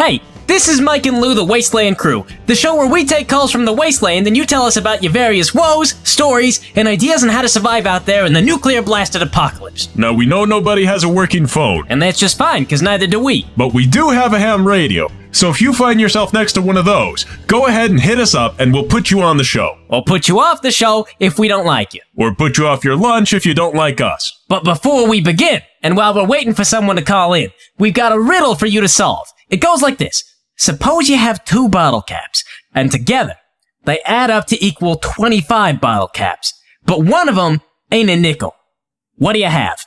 Hey, this is Mike and Lou, the Wasteland crew, the show where we take calls from the Wasteland and you tell us about your various woes, stories, and ideas on how to survive out there in the nuclear-blasted apocalypse. Now, we know nobody has a working phone. And that's just fine, because neither do we. But we do have a ham radio, so if you find yourself next to one of those, go ahead and hit us up and we'll put you on the show. Or put you off the show if we don't like you. Or put you off your lunch if you don't like us. But before we begin, and while we're waiting for someone to call in, we've got a riddle for you to solve. It goes like this. Suppose you have 2 bottle caps, and together, they add up to equal 25 bottle caps, but one of them ain't a nickel. What do you have?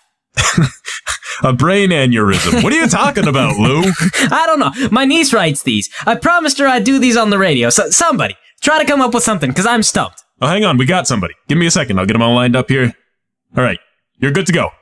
A brain aneurysm. What are you talking about, Lou? I don't know. My niece writes these. I promised her I'd do these on the radio, so somebody, try to come up with something, because I'm stumped. Oh, hang on, we got somebody. Give me a second, I'll get them all lined up here. All right, you're good to go.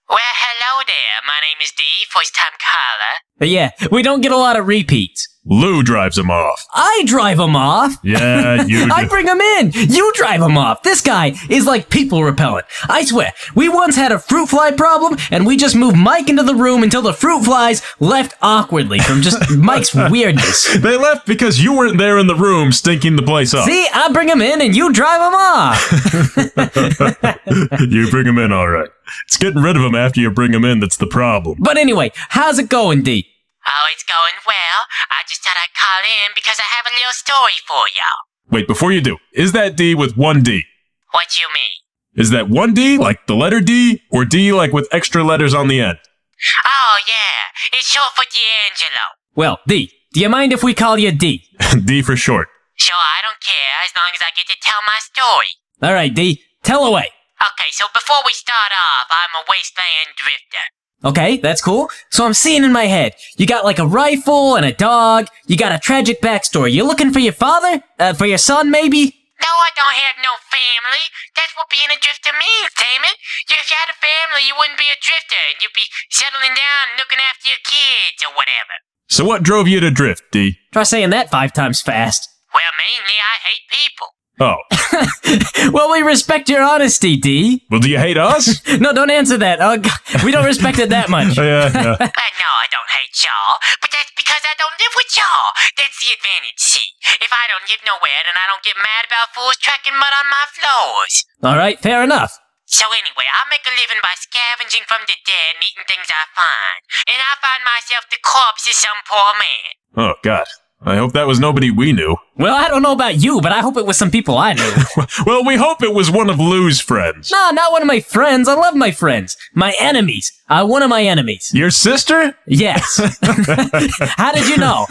Well, hello there. My name is Dee, first-time caller. Yeah, we don't get a lot of repeats. Lou drives him off. I drive him off. Yeah, you do. I bring him in. You drive him off. This guy is like people repellent. I swear, we once had a fruit fly problem, and we just moved Mike into the room until the fruit flies left awkwardly from just Mike's weirdness. They left because you weren't there in the room stinking the place up. See, I bring him in and you drive him off. You bring him in, all right. It's getting rid of him after you bring him in that's the problem. But anyway, how's it going, D? Oh, it's going well. I just thought I'd call in because I have a little story for y'all. Wait, before you do, is that D with one D? What you mean? Is that one D, like the letter D, or D like with extra letters on the end? Oh, yeah. It's short for D'Angelo. Well, D, do you mind if we call you D? D for short. Sure, I don't care as long as I get to tell my story. All right, D, tell away. Okay, so before we start off, I'm a wasteland drifter. Okay, that's cool. So I'm seeing in my head, you got like a rifle and a dog, you got a tragic backstory. You looking for your father? For your son, maybe? No, I don't have no family. That's what being a drifter means, damn it. If you had a family, you wouldn't be a drifter, and you'd be settling down and looking after your kids or whatever. So what drove you to drift, D? Try saying that 5 times fast. Well, mainly I hate people. Oh. Well, we respect your honesty, D. Well, do you hate us? No, don't answer that. We don't respect it that much. Yeah. No, I don't hate y'all, but that's because I don't live with y'all. That's the advantage, see. If I don't live nowhere, then I don't get mad about fools tracking mud on my floors. All right, fair enough. So anyway, I make a living by scavenging from the dead and eating things I find. And I find myself the corpse of some poor man. Oh, God. I hope that was nobody we knew. Well, I don't know about you, but I hope it was some people I knew. Well, we hope it was one of Lou's friends. No, not one of my friends. I love my friends. My enemies. One of my enemies. Your sister? Yes. How did you know?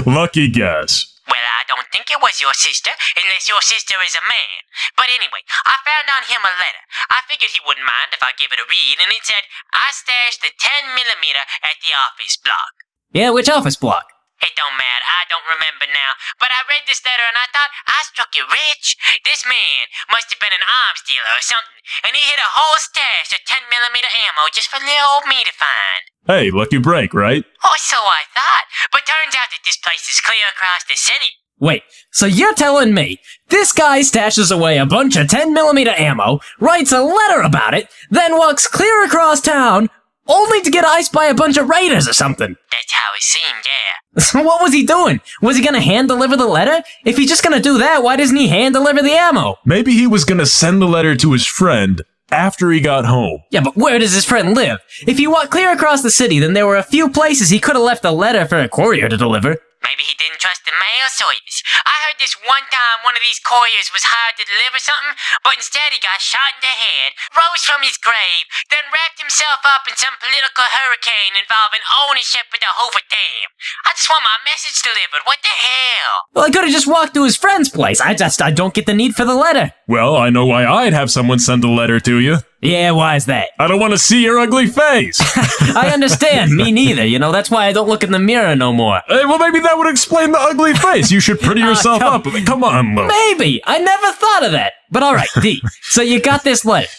Lucky guess. Well, I don't think it was your sister, unless your sister is a man. But anyway, I found on him a letter. I figured he wouldn't mind if I gave it a read, and it said, I stashed the 10mm at the office block. Yeah, which office block? It don't matter, I don't remember now. But I read this letter and I thought, I struck it rich. This man must have been an arms dealer or something, and he hid a whole stash of 10mm ammo just for little old me to find. Hey, lucky break, right? Oh, so I thought. But turns out that this place is clear across the city. Wait, so you're telling me this guy stashes away a bunch of 10mm ammo, writes a letter about it, then walks clear across town, only to get iced by a bunch of raiders or something? That's how it seemed, yeah. So what was he doing? Was he gonna hand deliver the letter? If he's just gonna do that, why doesn't he hand deliver the ammo? Maybe he was gonna send the letter to his friend after he got home. Yeah, but where does his friend live? If he walked clear across the city, then there were a few places he could have left a letter for a courier to deliver. Maybe he didn't trust the mail service. I heard this one time one of these couriers was hired to deliver something, but instead he got shot in the head, rose from his grave, then wrapped himself up in some political hurricane involving ownership of the Hoover Dam. I just want my message delivered. What the hell? Well, I could have just walked to his friend's place. I don't get the need for the letter. Well, I know why I'd have someone send a letter to you. Yeah, why is that? I don't want to see your ugly face. I understand. Me neither. That's why I don't look in the mirror no more. Hey, well, maybe that would explain the ugly face. You should pretty yourself up. Come on, Lou. Maybe. I never thought of that. But all right, D. So you got this letter.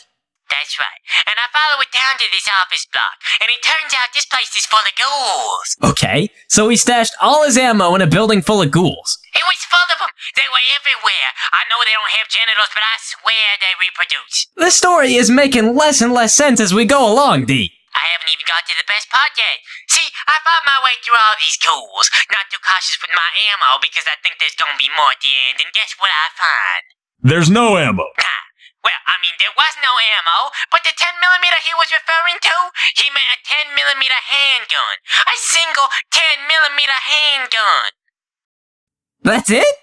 That's right. And I follow it down to this office block, and it turns out this place is full of ghouls. Okay, so he stashed all his ammo in a building full of ghouls. It was full of them. They were everywhere. I know they don't have genitals, but I swear they reproduce. This story is making less and less sense as we go along, D. I haven't even got to the best part yet. See, I fought my way through all these ghouls. Not too cautious with my ammo because I think there's gonna be more at the end. And guess what I find? There's no ammo. Well, I mean, there was no ammo, but the 10mm he was referring to, he meant a 10mm handgun. A single 10mm handgun. That's it?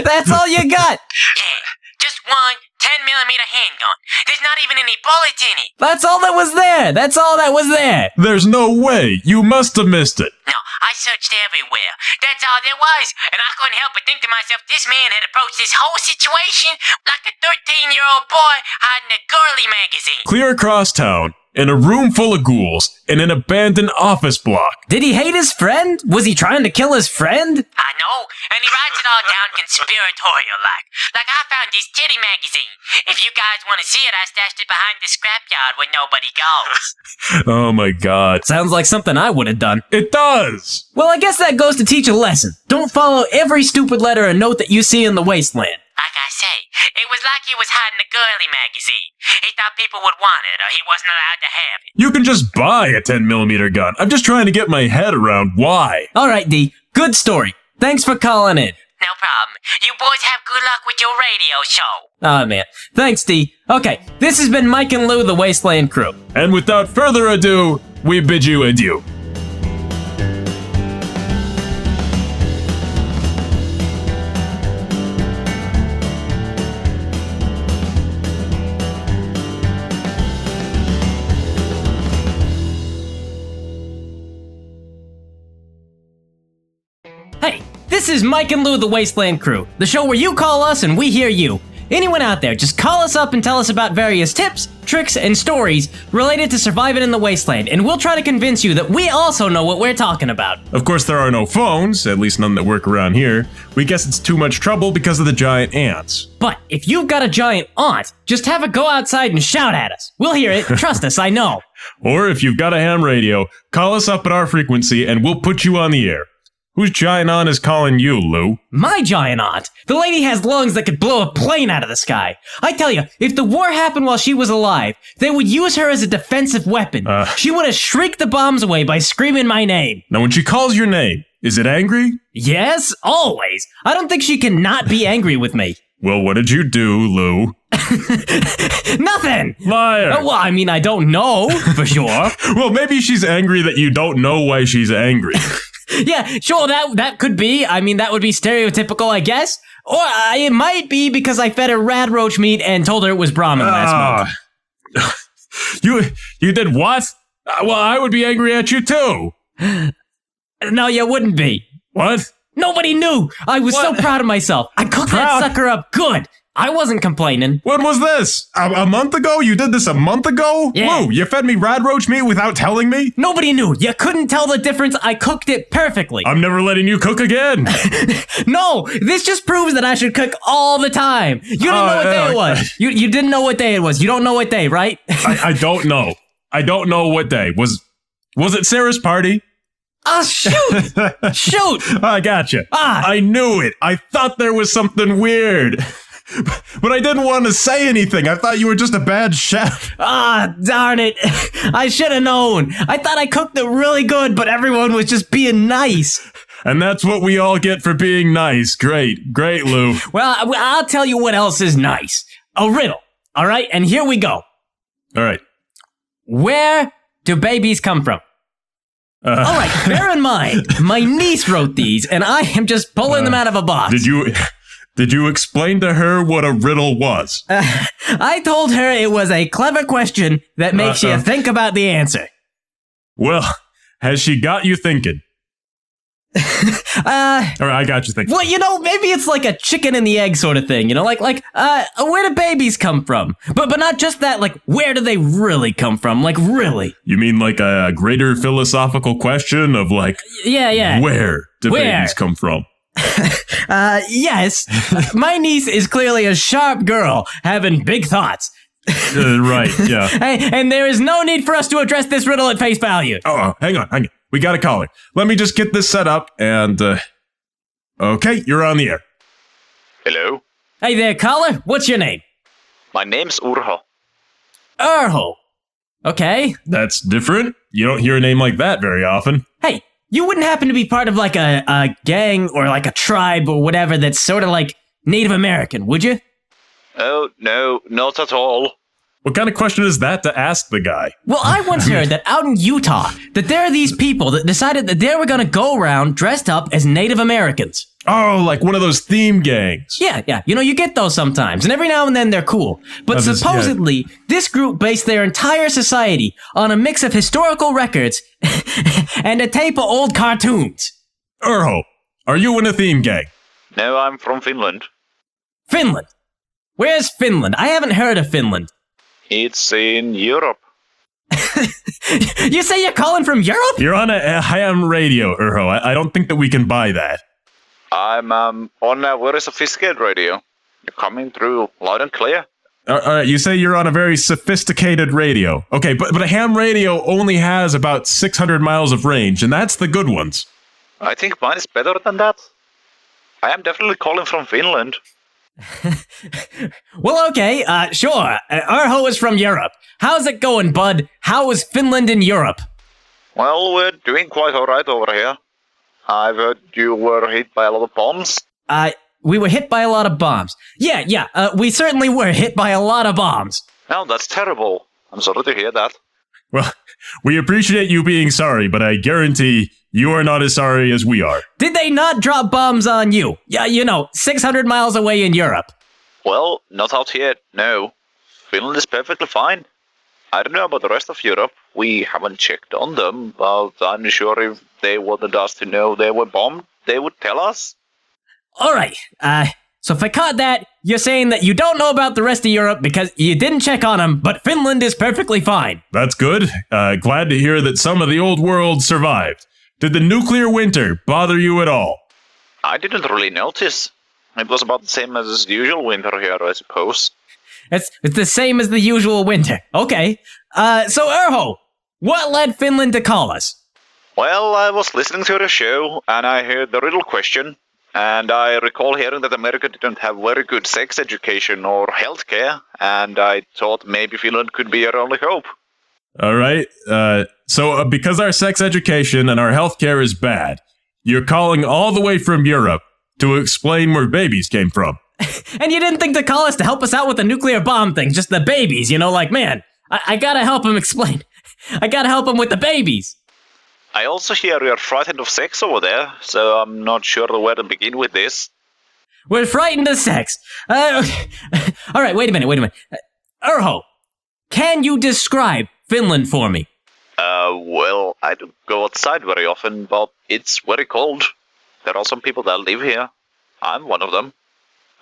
That's all you got? Yeah, just one 10mm handgun. There's not even any bullets in it. That's all that was there. That's all that was there. There's no way. You must have missed it. No, I searched everywhere. That's all there was. And I couldn't help but think to myself, this man had approached this whole situation like a 13-year-old boy hiding a girly magazine. Clear across town, in a room full of ghouls, in an abandoned office block. Did he hate his friend? Was he trying to kill his friend? I know, and he writes it all down conspiratorial-like. Like I found this titty magazine. If you guys want to see it, I stashed it behind the scrapyard where nobody goes. Oh my god. Sounds like something I would have done. It does! Well, I guess that goes to teach a lesson. Don't follow every stupid letter or note that you see in the Wasteland. Like I say, it was like he was hiding a girly magazine. He thought people would want it, or he wasn't allowed to have it. You can just buy a 10mm gun. I'm just trying to get my head around why. Alright, D. Good story. Thanks for calling in. No problem. You boys have good luck with your radio show. Oh man. Thanks, D. Okay, this has been Mike and Lou, the Wasteland crew. And without further ado, we bid you adieu. Hey, this is Mike and Lou, the Wasteland crew, the show where you call us and we hear you. Anyone out there, just call us up and tell us about various tips, tricks, and stories related to surviving in the Wasteland, and we'll try to convince you that we also know what we're talking about. Of course, there are no phones, at least none that work around here. We guess it's too much trouble because of the giant ants. But if you've got a giant aunt, just have her go outside and shout at us. We'll hear it, trust us, I know. Or if you've got a ham radio, call us up at our frequency and we'll put you on the air. Whose giant aunt is calling you, Lou? My giant aunt? The lady has lungs that could blow a plane out of the sky. I tell you, if the war happened while she was alive, they would use her as a defensive weapon. She would have shrieked the bombs away by screaming my name. Now when she calls your name, is it angry? Yes, always. I don't think she can not be angry with me. Well, what did you do, Lou? Nothing! Liar! Well, I mean, I don't know, for sure. Well, maybe she's angry that you don't know why she's angry. Yeah, sure, that could be. I mean, that would be stereotypical, I guess. Or it might be because I fed her rad roach meat and told her it was Brahmin last month. You did what? Well, I would be angry at you too. No, you wouldn't be. What? Nobody knew. I was so proud of myself. I cooked that sucker up good. I wasn't complaining. When was this? A month ago? You did this a month ago? Yeah. Lou, you fed me rad roach meat without telling me? Nobody knew. You couldn't tell the difference. I cooked it perfectly. I'm never letting you cook again. No, this just proves that I should cook all the time. You didn't know what day it was. You didn't know what day it was. You don't know what day, right? I don't know. I don't know what day. Was it Sarah's party? Oh, shoot! Shoot! I gotcha. I knew it. I thought there was something weird. But I didn't want to say anything. I thought you were just a bad chef. Darn it. I should have known. I thought I cooked it really good, but everyone was just being nice. And that's what we all get for being nice. Great. Great, Lou. Well, I'll tell you what else is nice. A riddle. All right, and here we go. All right. Where do babies come from? All right, bear in mind, my niece wrote these, and I am just pulling them out of a box. Did you explain to her what a riddle was? I told her it was a clever question that makes you think about the answer. Well, has she got you thinking? All right, I got you thinking. Well, you know, maybe it's like a chicken and the egg sort of thing, you know, like where do babies come from? But not just that, like, where do they really come from? Like, really? You mean like a greater philosophical question of like, yeah. Where do babies come from? Yes. My niece is clearly a sharp girl, having big thoughts. Right, yeah. And there is no need for us to address this riddle at face value. Oh, hang on. We got a caller. Let me just get this set up and, okay, you're on the air. Hello? Hey there, caller. What's your name? My name's Urho. Urho. Okay. That's different. You don't hear a name like that very often. Hey, you wouldn't happen to be part of like a gang or like a tribe or whatever that's sort of like Native American, would you? Oh, no, not at all. What kind of question is that to ask the guy? Well, I once heard that out in Utah, that there are these people that decided that they were going to go around dressed up as Native Americans. Oh, like one of those theme gangs. Yeah. You know, you get those sometimes, and every now and then they're cool. But supposedly, this group based their entire society on a mix of historical records and a tape of old cartoons. Urho, are you in a theme gang? No, I'm from Finland. Finland. Where's Finland? I haven't heard of Finland. It's in Europe. You say you're calling from Europe? You're on a ham radio, Urho. I don't think that we can buy that. I'm on a very sophisticated radio. You're coming through loud and clear. You say you're on a very sophisticated radio. Okay, but a ham radio only has about 600 miles of range, and that's the good ones. I think mine is better than that. I am definitely calling from Finland. Well, okay, sure. Urho is from Europe. How's it going, bud? How is Finland in Europe? Well, we're doing quite alright over here. I've heard you were hit by a lot of bombs. We were hit by a lot of bombs. Yeah, we certainly were hit by a lot of bombs. Oh, that's terrible. I'm sorry to hear that. Well, we appreciate you being sorry, but I guarantee you are not as sorry as we are. Did they not drop bombs on you? Yeah, 600 miles away in Europe. Well, not out here, no. Finland is perfectly fine. I don't know about the rest of Europe. We haven't checked on them, but I'm sure if they wanted us to know they were bombed, they would tell us. Alright, so if I caught that, you're saying that you don't know about the rest of Europe because you didn't check on them, but Finland is perfectly fine. That's good. Glad to hear that some of the old world survived. Did the nuclear winter bother you at all? I didn't really notice. It was about the same as the usual winter here, I suppose. It's the same as the usual winter. Okay. So Urho, what led Finland to call us? Well, I was listening to the show, and I heard the riddle question, and I recall hearing that America didn't have very good sex education or healthcare, and I thought maybe Finland could be our only hope. All right. So because our sex education and our healthcare is bad, you're calling all the way from Europe to explain where babies came from. And you didn't think to call us to help us out with the nuclear bomb thing, just the babies, like, man, I gotta help him explain. I gotta help him with the babies. I also hear you're frightened of sex over there, so I'm not sure where to begin with this. We're frightened of sex. Okay. All right, wait a minute. Urho, can you describe Finland for me? Well, I don't go outside very often, but it's very cold. There are some people that live here. I'm one of them.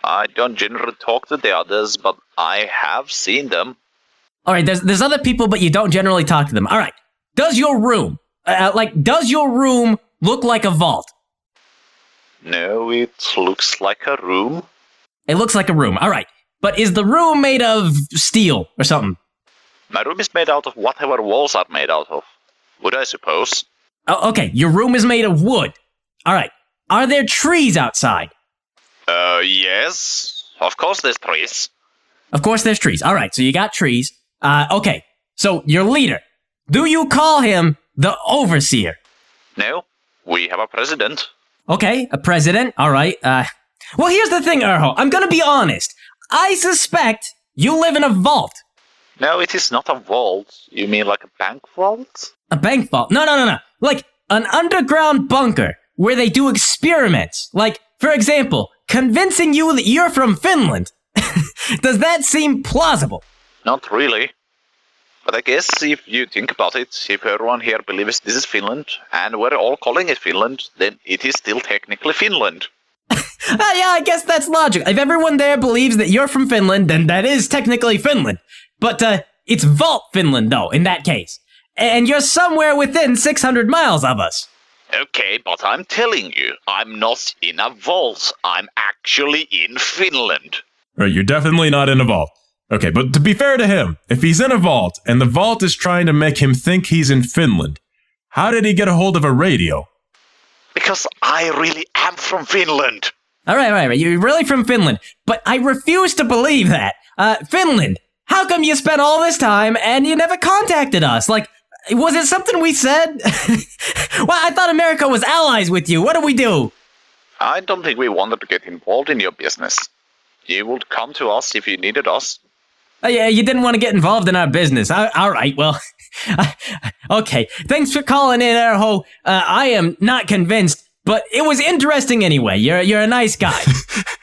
I don't generally talk to the others, but I have seen them. All right, there's other people, but you don't generally talk to them. All right, does your room look like a vault? No, it looks like a room. It looks like a room. All right, but is the room made of steel or something? My room is made out of whatever walls are made out of. Wood, I suppose. Oh, okay, your room is made of wood. All right, are there trees outside? Yes. Of course there's trees. Of course there's trees. All right, so you got trees. Okay, so your leader, do you call him the overseer? No, we have a president. Okay, a president. All right. Well, here's the thing, Urho. I'm gonna be honest. I suspect you live in a vault. No, it is not a vault. You mean like a bank vault? A bank vault? No. Like an underground bunker where they do experiments. Like, for example, convincing you that you're from Finland. Does that seem plausible? Not really. But I guess if you think about it, if everyone here believes this is Finland, and we're all calling it Finland, then it is still technically Finland. Yeah, I guess that's logical. If everyone there believes that you're from Finland, then that is technically Finland. But, it's Vault Finland, though, in that case. And you're somewhere within 600 miles of us. Okay, but I'm telling you, I'm not in a vault. I'm actually in Finland. Right, you're definitely not in a vault. Okay, but to be fair to him, if he's in a vault and the vault is trying to make him think he's in Finland, how did he get a hold of a radio? Because I really am from Finland. All right. You're really from Finland, but I refuse to believe that. Finland, How come you spent all this time and you never contacted us? Like, was it something we said? Well, I thought America was allies with you. What do we do? I don't think we wanted to get involved in your business. You would come to us if you needed us. Yeah, you didn't want to get involved in our business. All right, well, okay. Thanks for calling in, Erho. I am not convinced, but it was interesting anyway. You're a nice guy.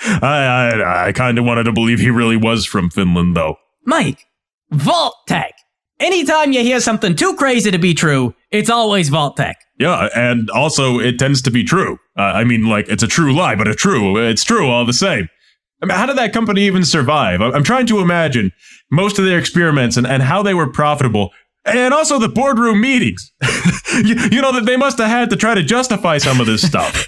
I kind of wanted to believe he really was from Finland, though. Mike, Vault Tech. Anytime you hear something too crazy to be true, it's always Vault Tech. Yeah, and also it tends to be true. I mean, like, it's a true lie, but it's true all the same. I mean, how did that company even survive? I'm trying to imagine most of their experiments and how they were profitable. And also the boardroom meetings. you know, that they must have had to try to justify some of this stuff.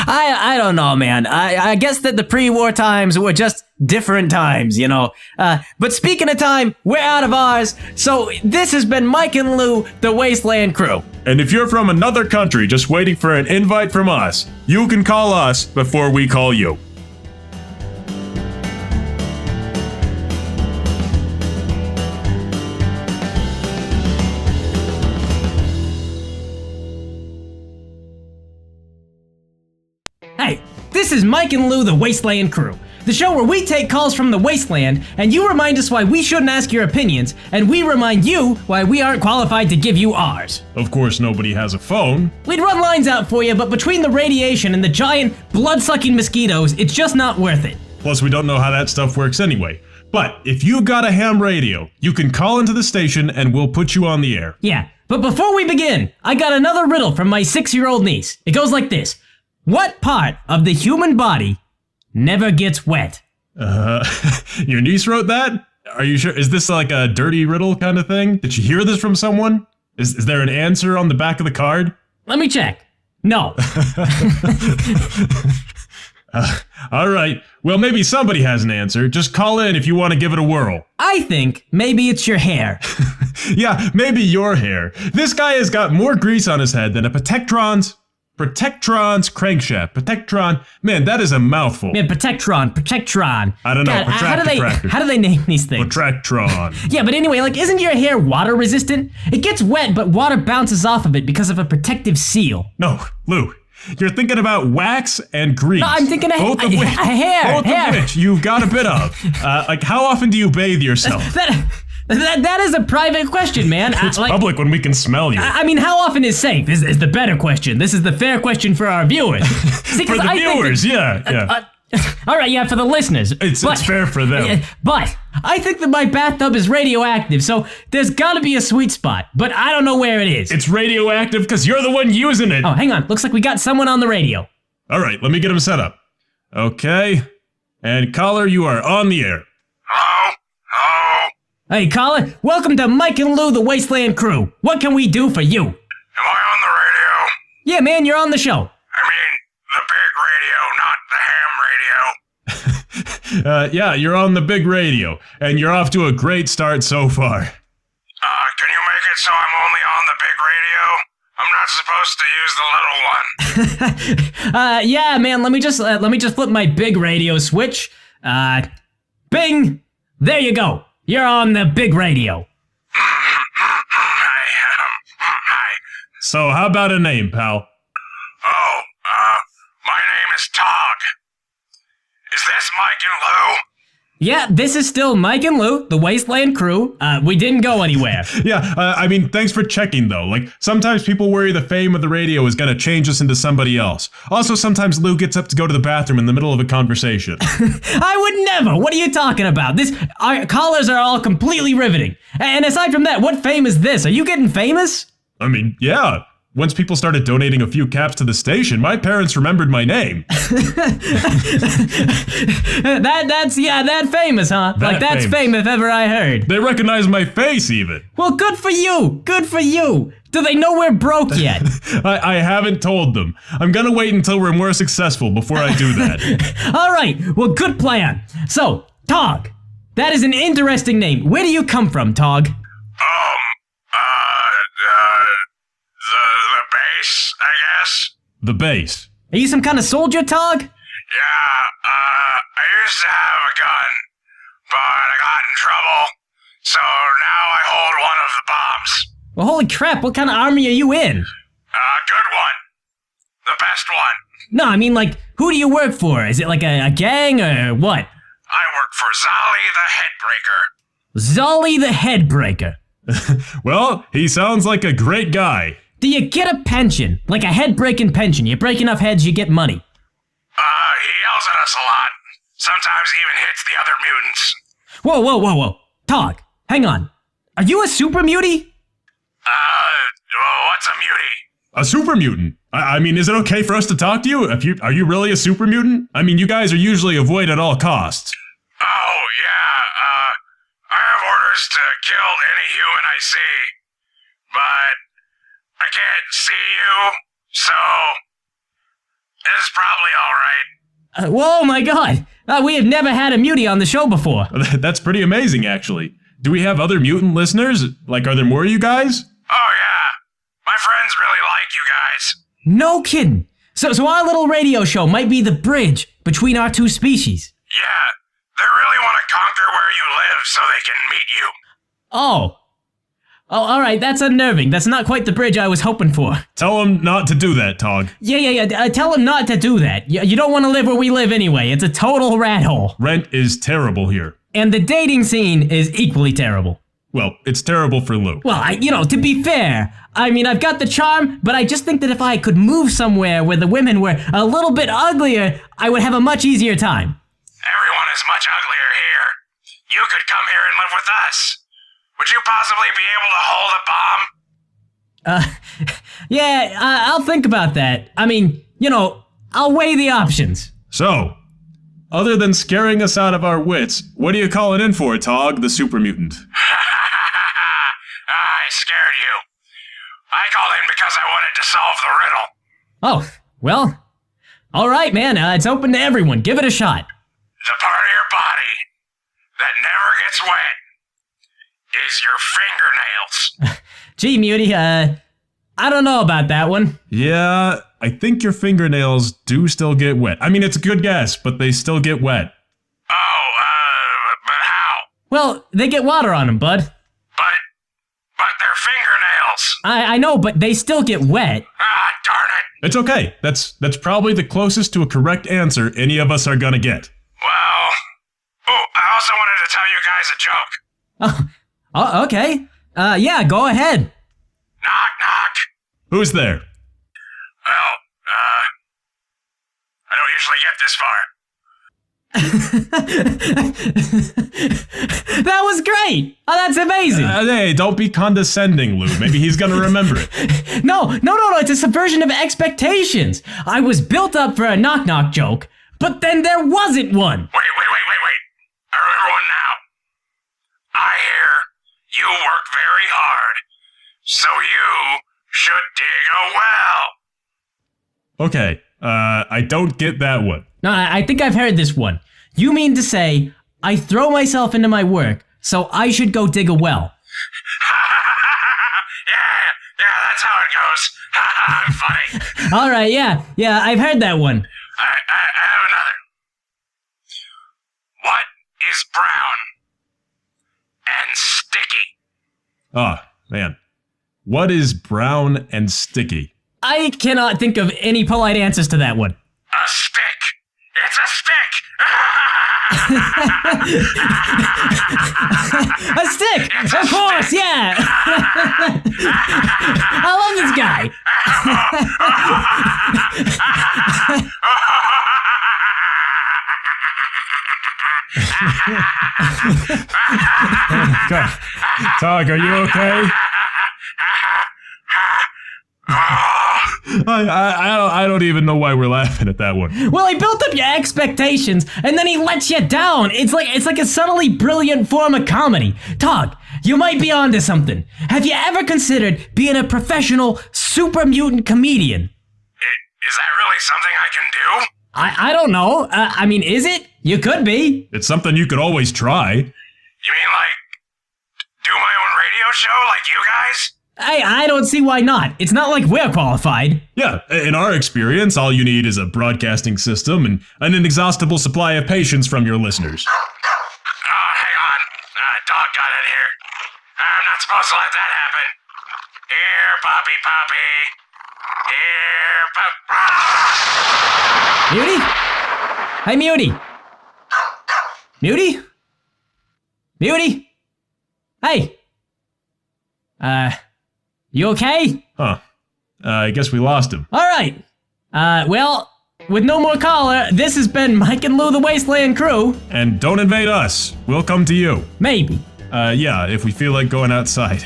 I don't know, man. I guess that the pre-war times were just different times, you know. But speaking of time, we're out of ours. So this has been Mike and Lou, the Wasteland crew. And if you're from another country just waiting for an invite from us, you can call us before we call you. Hey, this is Mike and Lou, the Wasteland crew. The show where we take calls from the Wasteland, and you remind us why we shouldn't ask your opinions, and we remind you why we aren't qualified to give you ours. Of course, nobody has a phone. We'd run lines out for you, but between the radiation and the giant, blood-sucking mosquitoes, it's just not worth it. Plus, we don't know how that stuff works anyway. But if you got a ham radio, you can call into the station and we'll put you on the air. Yeah, but before we begin, I got another riddle from my 6-year-old niece. It goes like this. What part of the human body never gets wet? Your niece wrote that? Are you sure? Is this like a dirty riddle kind of thing? Did you hear this from someone? Is there an answer on the back of the card? Let me check. No. All right. Well, maybe somebody has an answer. Just call in if you want to give it a whirl. I think maybe it's your hair. Yeah, maybe your hair. This guy has got more grease on his head than a Protectron's crankshaft. Protectron, man, that is a mouthful. Man, Protectron. I don't know. God, how do they name these things? Protectron. Yeah, but anyway, like, isn't your hair water resistant? It gets wet, but water bounces off of it because of a protective seal. No, Lou, you're thinking about wax and grease. No, I'm thinking of both of which, hair. Both of which you've got a bit of. Like, how often do you bathe yourself? That is a private question, man. It's public when we can smell you. I mean, how often is safe is the better question. This is the fair question for our viewers. See, for the viewers, yeah. All right, yeah, for the listeners. It's fair for them. But I think that my bathtub is radioactive, so there's got to be a sweet spot. But I don't know where it is. It's radioactive because you're the one using it. Oh, hang on. Looks like we got someone on the radio. All right, let me get him set up. Okay. And caller, you are on the air. Hello? Hey, caller. Welcome to Mike and Lou, the Wasteland crew. What can we do for you? Am I on the radio? Yeah, man, you're on the show. I mean, the big radio, not the ham radio. Yeah, you're on the big radio, and you're off to a great start so far. Can you make it so I'm only on the big radio? I'm not supposed to use the little one. Yeah, man, let me just flip my big radio switch. Bing! There you go. You're on the big radio. Hi. So, how about a name, pal? Oh, my name is Tog. Is this Mike and Lou? Yeah, this is still Mike and Lou, the Wasteland crew. We didn't go anywhere. Yeah, I mean, thanks for checking, though. Like, sometimes people worry the fame of the radio is gonna change us into somebody else. Also, sometimes Lou gets up to go to the bathroom in the middle of a conversation. I would never! What are you talking about? Our callers are all completely riveting. And aside from that, what fame is this? Are you getting famous? I mean, yeah. Once people started donating a few caps to the station, my parents remembered my name. That's famous, huh? That's fame if ever I heard. They recognize my face, even. Well, good for you. Good for you. Do they know we're broke yet? I haven't told them. I'm gonna wait until we're more successful before I do that. All right. Well, good plan. So, Tog. That is an interesting name. Where do you come from, Tog? The base, I guess. The base. Are you some kind of soldier, Tog? Yeah, I used to have a gun, but I got in trouble, So now I hold one of the bombs. Well, holy crap, what kind of army are you in? Good one. The best one. No, I mean, like, who do you work for? Is it like a gang or what? I work for Zolly the Headbreaker. Zolly the Headbreaker. Well, he sounds like a great guy. Do you get a pension? Like a head-breaking pension? You break enough heads, you get money. He yells at us a lot. Sometimes even hits the other mutants. Whoa. Tog, hang on. Are you a super mutie? What's a mutie? A super mutant. I mean, is it okay for us to talk to you? Are you really a super mutant? I mean, you guys are usually avoid at all costs. Oh, yeah, I have orders to kill any human I see. But I can't see you, so it's probably alright. Whoa, my god. We have never had a mutie on the show before. That's pretty amazing, actually. Do we have other mutant listeners? Like, are there more of you guys? Oh, yeah. My friends really like you guys. No kidding. So our little radio show might be the bridge between our two species. Yeah, they really want to conquer where you live so they can meet you. Oh, alright, that's unnerving. That's not quite the bridge I was hoping for. Tell him not to do that, Tog. Yeah, tell him not to do that. You don't want to live where we live anyway. It's a total rat hole. Rent is terrible here. And the dating scene is equally terrible. Well, it's terrible for Lou. Well, to be fair, I mean, I've got the charm, but I just think that if I could move somewhere where the women were a little bit uglier, I would have a much easier time. Everyone is much uglier here. You could come here and live with us. Would you possibly be able to hold a bomb? Yeah, I'll think about that. I mean, I'll weigh the options. So, other than scaring us out of our wits, what are you calling in for, Tog, the super mutant? I scared you. I called in because I wanted to solve the riddle. Oh, well, all right, man. It's open to everyone. Give it a shot. The part of your body that never gets wet is your fingernails. Gee, Mutie, I don't know about that one. Yeah, I think your fingernails do still get wet. I mean, it's a good guess, but they still get wet. Oh, but how? Well, they get water on them, bud. But they're fingernails. I know, but they still get wet. Ah, darn it. It's okay. That's probably the closest to a correct answer any of us are gonna get. Well, I also wanted to tell you guys a joke. Oh, okay. Yeah, go ahead. Knock, knock. Who's there? Well, I don't usually get this far. That was great. Oh, that's amazing. Hey, don't be condescending, Lou. Maybe he's gonna remember it. No, it's a subversion of expectations. I was built up for a knock-knock joke, but then there wasn't one. Wait. I remember one now. I hear you work very hard, so you should dig a well. Okay, I don't get that one. No, I think I've heard this one. You mean to say, I throw myself into my work, so I should go dig a well. yeah, that's how it goes. I'm funny. All right, yeah, I've heard that one. I have another. What is brown and sticky? Oh, man. What is brown and sticky? I cannot think of any polite answers to that one. A stick. It's a stick. A stick! Of course, yeah! I love this guy! God. Tog, are you okay? I don't even know why we're laughing at that one. Well, he built up your expectations, and then he lets you down. It's like a subtly brilliant form of comedy. Tog, you might be onto something. Have you ever considered being a professional super mutant comedian? Is that really something I can do? I don't know. I mean, is it? You could be. It's something you could always try. You mean like do my own radio show like you guys? Hey, I don't see why not. It's not like we're qualified. Yeah, in our experience, all you need is a broadcasting system and an inexhaustible supply of patience from your listeners. Hang on. dog got in here. I'm not supposed to let that happen. Here, puppy, puppy. Here, Muty? Hey, Muty! Muty? Muty? Hey! You okay? Huh. I guess we lost him. Alright. Well, with no more caller, this has been Mike and Lou, the Wasteland crew. And don't invade us. We'll come to you. Maybe. Yeah, if we feel like going outside.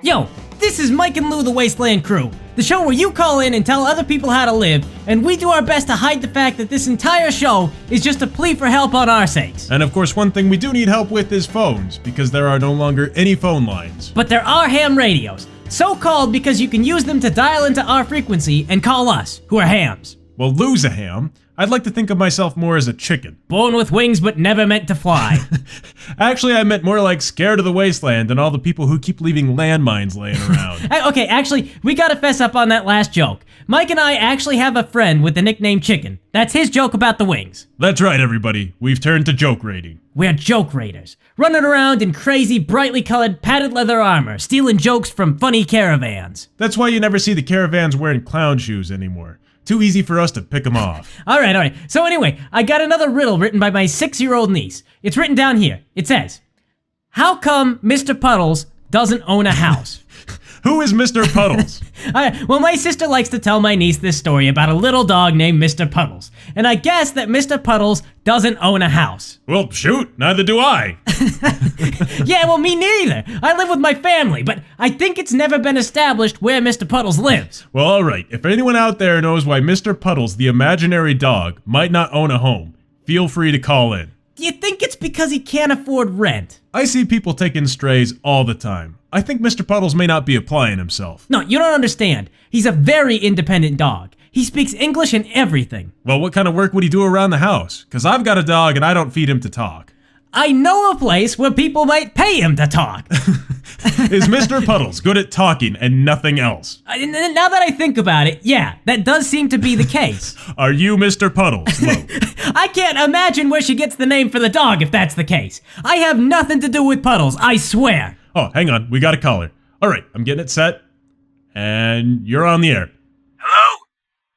Yo, this is Mike and Lou, the Wasteland crew. The show where you call in and tell other people how to live, and we do our best to hide the fact that this entire show is just a plea for help on our sakes. And of course, one thing we do need help with is phones, because there are no longer any phone lines. But there are ham radios, so called because you can use them to dial into our frequency and call us, who are hams. Well, Lou's a ham. I'd like to think of myself more as a chicken. Born with wings but never meant to fly. Actually, I meant more like scared of the wasteland and all the people who keep leaving landmines laying around. Okay, actually, we gotta fess up on that last joke. Mike and I actually have a friend with the nickname Chicken. That's his joke about the wings. That's right, everybody. We've turned to joke rating. We're joke raiders, running around in crazy, brightly colored, padded leather armor, stealing jokes from funny caravans. That's why you never see the caravans wearing clown shoes anymore. Too easy for us to pick them off. All right. So anyway, I got another riddle written by my 6-year-old niece. It's written down here. It says, how come Mr. Puddles doesn't own a house? Who is Mr. Puddles? Well, my sister likes to tell my niece this story about a little dog named Mr. Puddles. And I guess that Mr. Puddles doesn't own a house. Well, shoot, neither do I. Yeah, well, me neither. I live with my family, but I think it's never been established where Mr. Puddles lives. Well, all right. If anyone out there knows why Mr. Puddles, the imaginary dog, might not own a home, feel free to call in. Do you think it's because he can't afford rent? I see people taking strays all the time. I think Mr. Puddles may not be applying himself. No, you don't understand. He's a very independent dog. He speaks English and everything. Well, what kind of work would he do around the house? Because I've got a dog and I don't feed him to talk. I know a place where people might pay him to talk. Is Mr. Puddles good at talking and nothing else? Now that I think about it, yeah, that does seem to be the case. Are you Mr. Puddles, Lou? I can't imagine where she gets the name for the dog if that's the case. I have nothing to do with Puddles, I swear. Oh, hang on, we got a caller. All right, I'm getting it set. And you're on the air. Hello?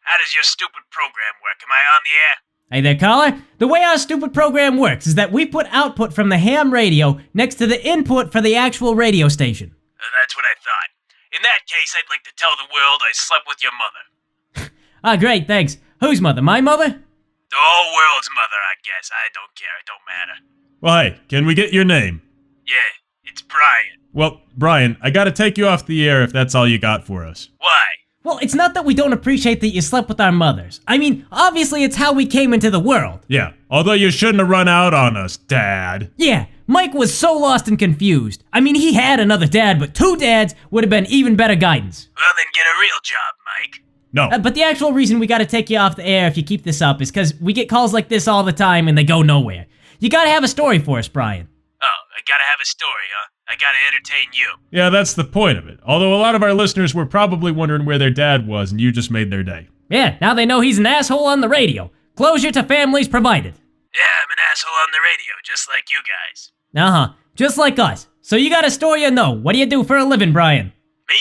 How does your stupid program work? Am I on the air? Hey there, caller. The way our stupid program works is that we put output from the ham radio next to the input for the actual radio station. That's what I thought. In that case, I'd like to tell the world I slept with your mother. Ah, great, thanks. Whose mother? My mother? The whole world's mother, I guess. I don't care. It don't matter. Well, hey, can we get your name? Yeah, it's Brian. Well, Brian, I gotta take you off the air if that's all you got for us. Why? Well, it's not that we don't appreciate that you slept with our mothers. I mean, obviously it's how we came into the world. Yeah, although you shouldn't have run out on us, Dad. Yeah, Mike was so lost and confused. I mean, he had another dad, but 2 dads would have been even better guidance. Well, then get a real job, Mike. No. But the actual reason we gotta take you off the air if you keep this up is because we get calls like this all the time and they go nowhere. You gotta have a story for us, Brian. Oh, I gotta have a story, huh? I gotta entertain you. Yeah, that's the point of it. Although a lot of our listeners were probably wondering where their dad was, and you just made their day. Yeah, now they know he's an asshole on the radio. Closure to families provided. Yeah, I'm an asshole on the radio, just like you guys. Uh-huh, just like us. So you got a story or no? What do you do for a living, Brian? Me?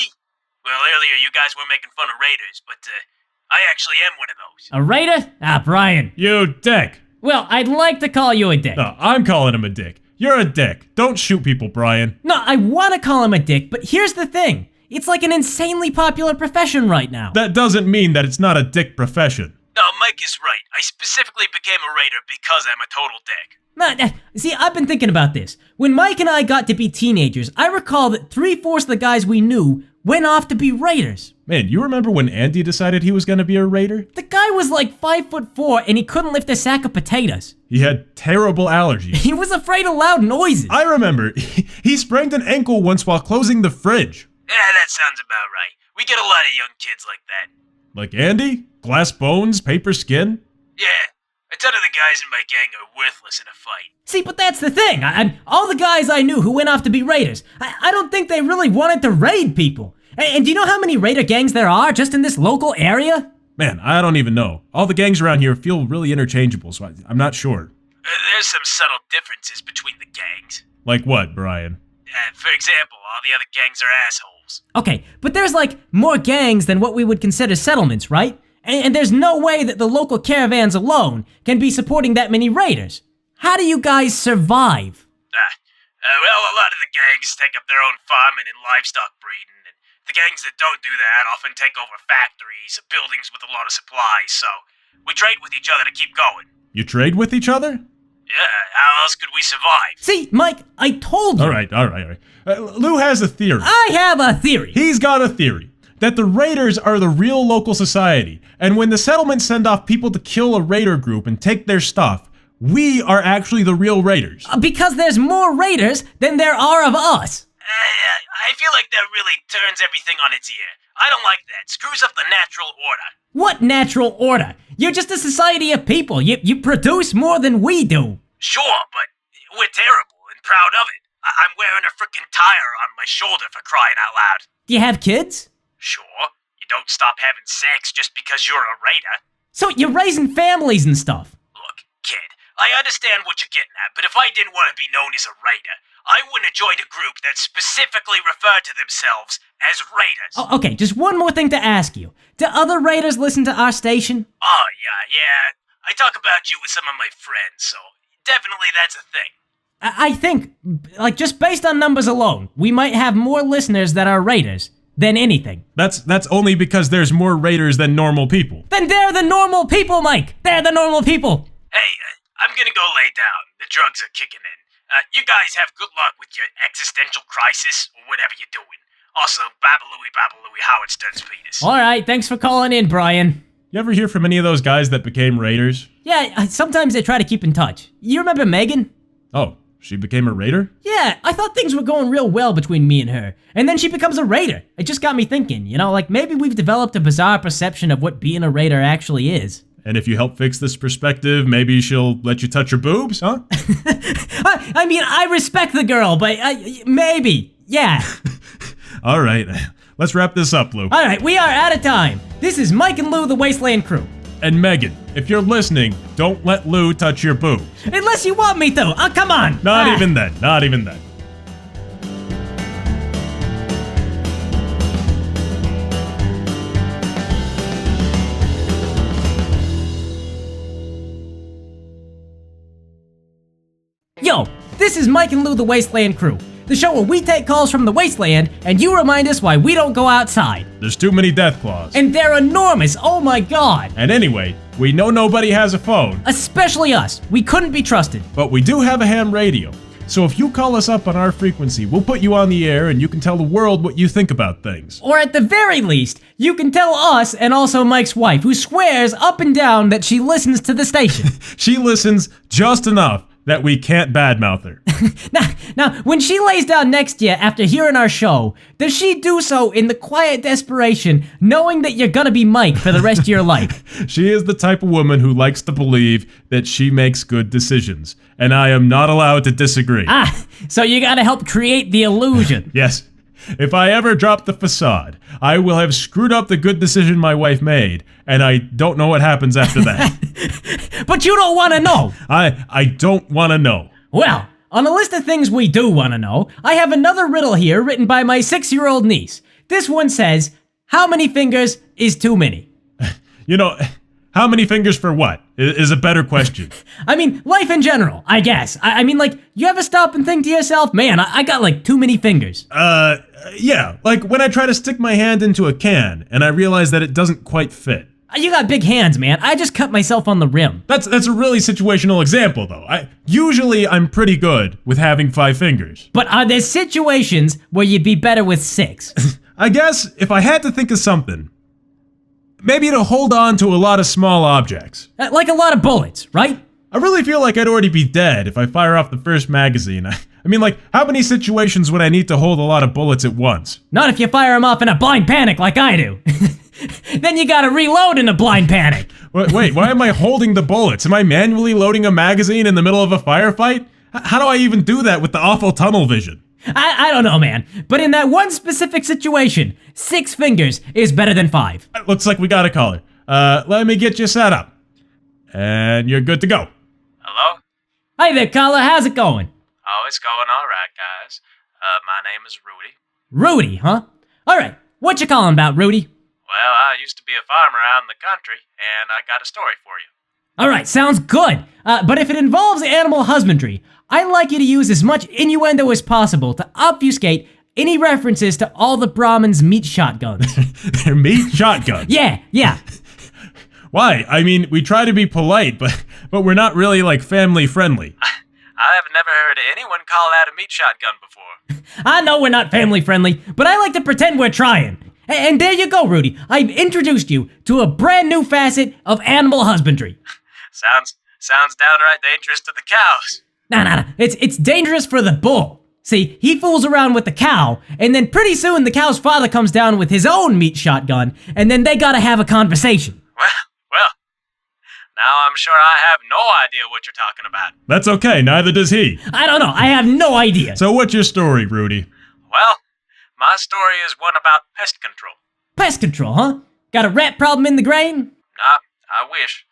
Well, earlier you guys were making fun of raiders, but I actually am one of those. A raider? Ah, Brian. You dick. Well, I'd like to call you a dick. No, I'm calling him a dick. You're a dick. Don't shoot people, Brian. No, I want to call him a dick, but here's the thing. It's like an insanely popular profession right now. That doesn't mean that it's not a dick profession. No, Mike is right. I specifically became a raider because I'm a total dick. See, I've been thinking about this. When Mike and I got to be teenagers, I recall that 3/4 of the guys we knew went off to be raiders. Man, you remember when Andy decided he was going to be a raider? The guy was like 5'4" and he couldn't lift a sack of potatoes. He had terrible allergies. He was afraid of loud noises. I remember. He sprained an ankle once while closing the fridge. Yeah, that sounds about right. We get a lot of young kids like that. Like Andy? Glass bones, paper skin? Yeah, I ton of the guys in my gang are worthless in a fight. See, but that's the thing. All the guys I knew who went off to be raiders, I don't think they really wanted to raid people. And do you know how many raider gangs there are just in this local area? Man, I don't even know. All the gangs around here feel really interchangeable, so I'm not sure. There's some subtle differences between the gangs. Like what, Brian? For example, all the other gangs are assholes. Okay, but there's like more gangs than what we would consider settlements, right? And there's no way that the local caravans alone can be supporting that many raiders. How do you guys survive? Well, a lot of the gangs take up their own farming and livestock breeding, and the gangs that don't do that often take over factories or buildings with a lot of supplies, so we trade with each other to keep going. You trade with each other? Yeah, how else could we survive? See, Mike, I told you. All right. Lou has a theory. I have a theory. He's got a theory that the raiders are the real local society, and when the settlements send off people to kill a raider group and take their stuff, we are actually the real raiders. Because there's more raiders than there are of us. I feel like that really turns everything on its ear. I don't like that. Screws up the natural order. What natural order? You're just a society of people. You produce more than we do. Sure, but we're terrible and proud of it. I'm wearing a frickin' tire on my shoulder for crying out loud. Do you have kids? Sure, you don't stop having sex just because you're a raider. So you're raising families and stuff. Look, kid, I understand what you're getting at, but if I didn't want to be known as a raider, I wouldn't have joined a group that specifically referred to themselves as raiders. Oh, okay, just one more thing to ask you. Do other raiders listen to our station? Oh, yeah. I talk about you with some of my friends, so definitely that's a thing. I think, like, just based on numbers alone, we might have more listeners that are raiders than anything. That's only because there's more raiders than normal people. Then they're the normal people, Mike! They're the normal people! Hey, I'm gonna go lay down. The drugs are kicking in. You guys have good luck with your existential crisis or whatever you're doing. Also, babalooey, Howard Stern's penis. Alright, thanks for calling in, Brian. You ever hear from any of those guys that became raiders? Yeah, sometimes I try to keep in touch. You remember Megan? Oh, she became a raider? Yeah, I thought things were going real well between me and her. And then she becomes a raider. It just got me thinking, like maybe we've developed a bizarre perception of what being a raider actually is. And if you help fix this perspective, maybe she'll let you touch her boobs, huh? I mean, I respect the girl, but maybe, yeah. All right, let's wrap this up, Lou. All right, we are out of time. This is Mike and Lou, the Wasteland crew. And Megan, if you're listening, don't let Lou touch your boobs. Unless you want me to. Oh, come on. Not even then. Yo, this is Mike and Lou, the Wasteland crew. The show where we take calls from the wasteland and you remind us why we don't go outside. There's too many death claws. And they're enormous, oh my god. And anyway, we know nobody has a phone. Especially us, we couldn't be trusted. But we do have a ham radio. So if you call us up on our frequency, we'll put you on the air and you can tell the world what you think about things. Or at the very least, you can tell us and also Mike's wife, who swears up and down that she listens to the station. She listens just enough that we can't badmouth her. Now, when she lays down next to you after hearing our show, does she do so in the quiet desperation, knowing that you're gonna be Mike for the rest of your life? She is the type of woman who likes to believe that she makes good decisions, and I am not allowed to disagree. So you gotta help create the illusion. Yes. If I ever drop the facade, I will have screwed up the good decision my wife made, and I don't know what happens after that. But you don't want to know. I don't want to know. Well, on a list of things we do want to know, I have another riddle here written by my 6-year-old niece. This one says, how many fingers is too many? How many fingers for what is a better question. I mean, life in general, I guess. I mean, like, you ever stop and think to yourself, man, I got like too many fingers? Yeah, like when I try to stick my hand into a can and I realize that it doesn't quite fit. You got big hands, man. I just cut myself on the rim. That's a really situational example, though. Usually I'm pretty good with having 5 fingers. But are there situations where you'd be better with 6? I guess if I had to think of something, maybe to hold on to a lot of small objects. Like a lot of bullets, right? I really feel like I'd already be dead if I fire off the first magazine. I mean, like, how many situations would I need to hold a lot of bullets at once? Not if you fire them off in a blind panic like I do. Then you gotta reload in a blind panic. Wait, why am I holding the bullets? Am I manually loading a magazine in the middle of a firefight? How do I even do that with the awful tunnel vision? I don't know, man. But in that one specific situation, 6 fingers is better than 5. Looks like we got a caller. Let me get you set up. And you're good to go. Hello? Hey there, caller. How's it going? Oh, it's going all right, guys. My name is Rudy. Rudy, huh? All right. What you calling about, Rudy? Well, I used to be a farmer out in the country, and I got a story for you. All right, sounds good. But if it involves animal husbandry, I'd like you to use as much innuendo as possible to obfuscate any references to all the Brahmins' meat shotguns. They're meat shotguns. Yeah. Why? I mean, we try to be polite, but we're not really like family friendly. I have never heard anyone call out a meat shotgun before. I know we're not family friendly, but I like to pretend we're trying. And there you go, Rudy. I've introduced you to a brand new facet of animal husbandry. Sounds downright dangerous to the cows. Nah. It's dangerous for the bull. See, he fools around with the cow, and then pretty soon the cow's father comes down with his own meat shotgun, and then they gotta have a conversation. Well, now I'm sure I have no idea what you're talking about. That's okay, neither does he. I don't know, I have no idea. So what's your story, Rudy? Well, my story is one about pest control. Pest control, huh? Got a rat problem in the grain? Nah, I wish.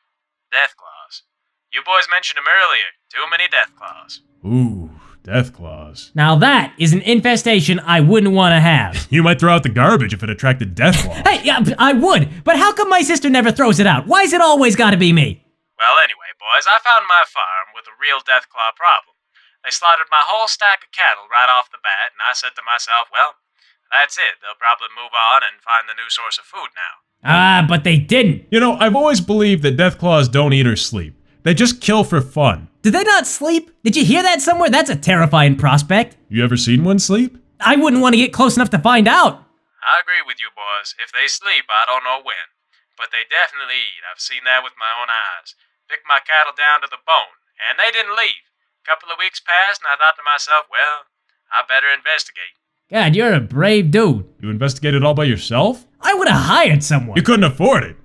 Death claws. You boys mentioned them earlier. Too many death claws. Ooh, death claws. Now that is an infestation I wouldn't want to have. You might throw out the garbage if it attracted death claws. Hey, yeah, I would, but how come my sister never throws it out? Why's it always gotta be me? Well, anyway, boys, I found my farm with a real death claw problem. They slaughtered my whole stack of cattle right off the bat, and I said to myself, well, that's it. They'll probably move on and find the new source of food now. But they didn't. You know, I've always believed that death claws don't eat or sleep. They just kill for fun. Did they not sleep? Did you hear that somewhere? That's a terrifying prospect. You ever seen one sleep? I wouldn't want to get close enough to find out. I agree with you, boys. If they sleep, I don't know when. But they definitely eat. I've seen that with my own eyes. Picked my cattle down to the bone, and they didn't leave. A couple of weeks passed, and I thought to myself, well, I better investigate. God, you're a brave dude. You investigated all by yourself? I would have hired someone. You couldn't afford it.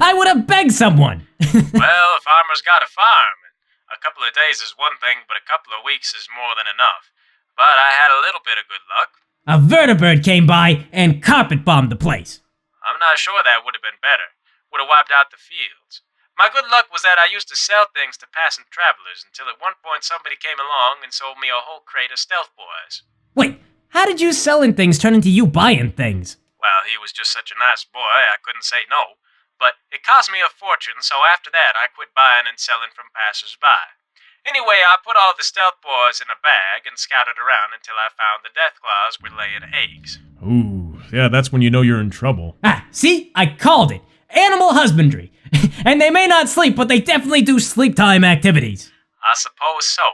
I would have begged someone. Well, a farmer's got a farm. A couple of days is one thing, but a couple of weeks is more than enough. But I had a little bit of good luck. A vertibird came by and carpet bombed the place. I'm not sure that would have been better. Would have wiped out the fields. My good luck was that I used to sell things to passing travelers until at one point somebody came along and sold me a whole crate of stealth boys. Wait, how did you selling things turn into you buying things? Well, he was just such a nice boy, I couldn't say no. But it cost me a fortune, so after that I quit buying and selling from passers-by. Anyway, I put all the stealth boys in a bag and scouted around until I found the death claws were laying eggs. Ooh, yeah, that's when you know you're in trouble. See? I called it. Animal husbandry. And they may not sleep, but they definitely do sleep time activities. I suppose so.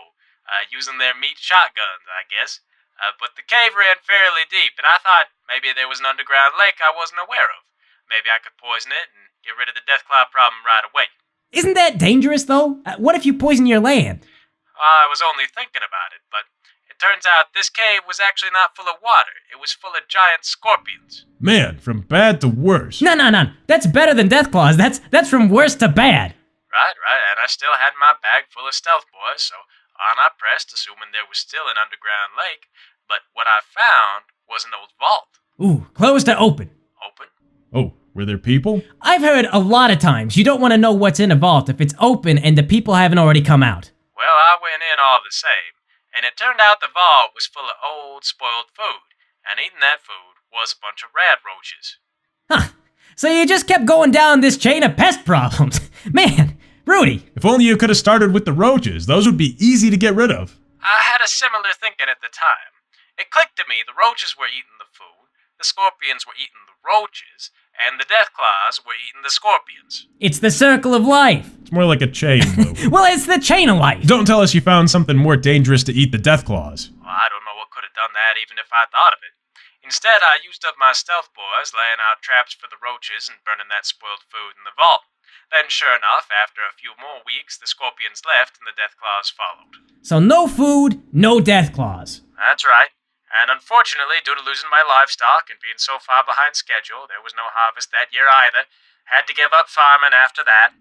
Using their meat shotguns, I guess. But the cave ran fairly deep, and I thought maybe there was an underground lake I wasn't aware of. Maybe I could poison it and get rid of the death claw problem right away. Isn't that dangerous, though? What if you poison your land? I was only thinking about it, but it turns out this cave was actually not full of water. It was full of giant scorpions. Man, from bad to worse. No. That's better than death claws. That's from worse to bad. Right, and I still had my bag full of stealth boys, so on I pressed, assuming there was still an underground lake. But what I found was an old vault. Ooh, closed to open. Open? Oh, were there people? I've heard a lot of times you don't want to know what's in a vault if it's open and the people haven't already come out. Well, I went in all the same, and it turned out the vault was full of old, spoiled food, and eating that food was a bunch of rat roaches. Huh. So you just kept going down this chain of pest problems. Man, Rudy. If only you could have started with the roaches. Those would be easy to get rid of. I had a similar thinking at the time. It clicked to me the roaches were eating the food, the scorpions were eating the roaches, and the death claws were eating the scorpions. It's the circle of life. It's more like a chain, Lou. Well, it's the chain of life. Don't tell us you found something more dangerous to eat the death claws. Well, I don't know what could have done that even if I thought of it. Instead, I used up my stealth boys laying out traps for the roaches and burning that spoiled food in the vault. Then, sure enough, after a few more weeks, the scorpions left and the death claws followed. So no food, no death claws. That's right. And unfortunately, due to losing my livestock and being so far behind schedule, there was no harvest that year either. Had to give up farming after that.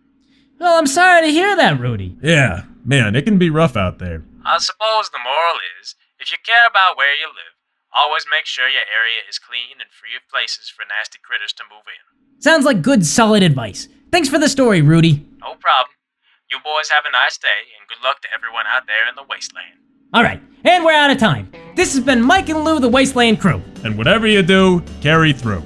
Well, I'm sorry to hear that, Rudy. Yeah, man, it can be rough out there. I suppose the moral is, if you care about where you live, always make sure your area is clean and free of places for nasty critters to move in. Sounds like good, solid advice. Thanks for the story, Rudy. No problem. You boys have a nice day, and good luck to everyone out there in the Wasteland. Alright, and we're out of time. This has been Mike and Lou, the Wasteland crew. And whatever you do, carry through.